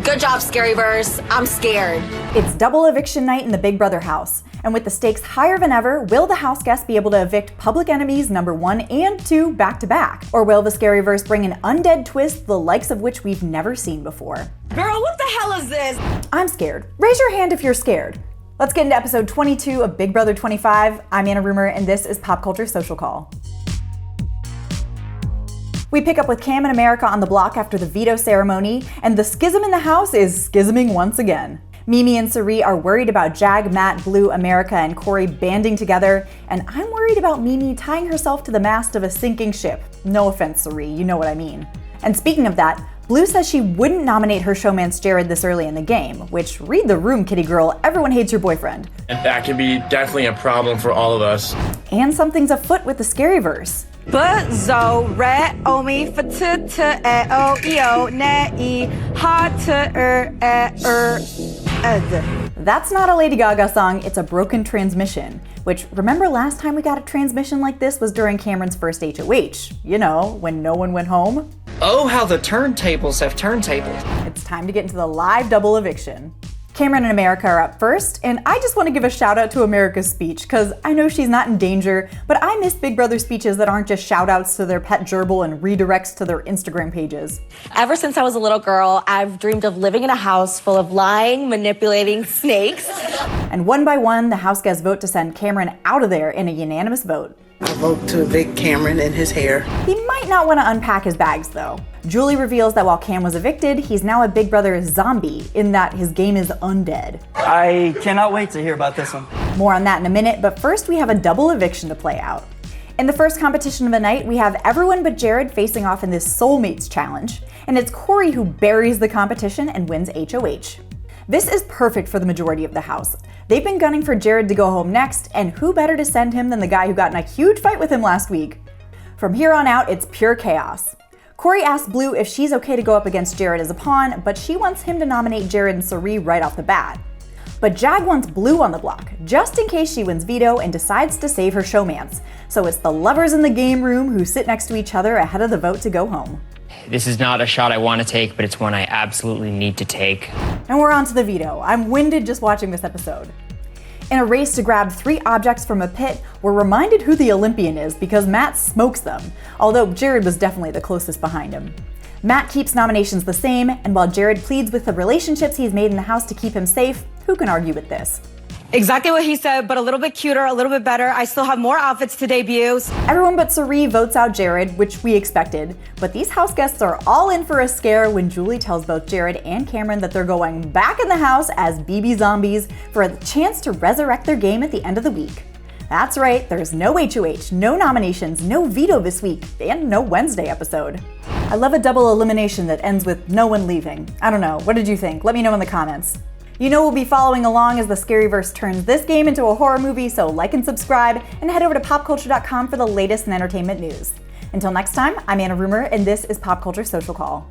Good job, Scaryverse. I'm scared. It's double eviction night in the Big Brother house, and with the stakes higher than ever, will the house guests be able to evict public enemies number 1 and 2 back to back? Or will the Scaryverse bring an undead twist the likes of which we've never seen before? Girl, what the hell is this? I'm scared. Raise your hand if you're scared. Let's get into episode 22 of Big Brother 25. I'm Anna Rumor, and this is Pop Culture Social Call. We pick up with Cam and America on the block after the veto ceremony, and the schism in the house is schisming once again. Mimi and Cirie are worried about Jag, Matt, Blue, America, and Corey banding together, and I'm worried about Mimi tying herself to the mast of a sinking ship. No offense, Cirie, you know what I mean. And speaking of that, Blue says she wouldn't nominate her showmance Jared this early in the game, which, read the room, kitty girl, everyone hates your boyfriend. And that can be definitely a problem for all of us. And something's afoot with the Scaryverse. But zo re omi for t e o e o ne e ha t ed. That's not a Lady Gaga song, it's a broken transmission. Which, remember last time we got a transmission like this was during Cameron's first HOH. You know, when no one went home. Oh, how the turntables have turntables. It's time to get into the live double eviction. Cameron and America are up first, and I just want to give a shout out to America's speech, because I know she's not in danger, but I miss Big Brother speeches that aren't just shout outs to their pet gerbil and redirects to their Instagram pages. Ever since I was a little girl, I've dreamed of living in a house full of lying, manipulating snakes. And one by one, the house guests vote to send Cameron out of there in a unanimous vote. I vote to evict Cameron and his hair. He might not want to unpack his bags, though. Julie reveals that while Cam was evicted, he's now a Big Brother zombie, in that his game is undead. I cannot wait to hear about this one. More on that in a minute, but first we have a double eviction to play out. In the first competition of the night, we have everyone but Jared facing off in this Soulmates challenge, and it's Corey who buries the competition and wins HOH. This is perfect for the majority of the house. They've been gunning for Jared to go home next, and who better to send him than the guy who got in a huge fight with him last week? From here on out, it's pure chaos. Corey asks Blue if she's okay to go up against Jared as a pawn, but she wants him to nominate Jared and Cirie right off the bat. But Jag wants Blue on the block, just in case she wins veto and decides to save her showmance. So it's the lovers in the game room who sit next to each other ahead of the vote to go home. This is not a shot I want to take, but it's one I absolutely need to take. And we're on to the veto. I'm winded just watching this episode. In a race to grab 3 objects from a pit, we're reminded who the Olympian is because Matt smokes them, although Jared was definitely the closest behind him. Matt keeps nominations the same, and while Jared pleads with the relationships he's made in the house to keep him safe, who can argue with this? Exactly what he said, but a little bit cuter, a little bit better. I still have more outfits to debut. Everyone but Cirie votes out Jared, which we expected, but these house guests are all in for a scare when Julie tells both Jared and Cameron that they're going back in the house as BB zombies for a chance to resurrect their game at the end of the week. That's right, there's no HOH, no nominations, no veto this week, and no Wednesday episode. I love a double elimination that ends with no one leaving. I don't know, what did you think? Let me know in the comments. You know we'll be following along as the Scaryverse turns this game into a horror movie, so like and subscribe, and head over to popculture.com for the latest in entertainment news. Until next time, I'm Anna Rumor, and this is Pop Culture Social Call.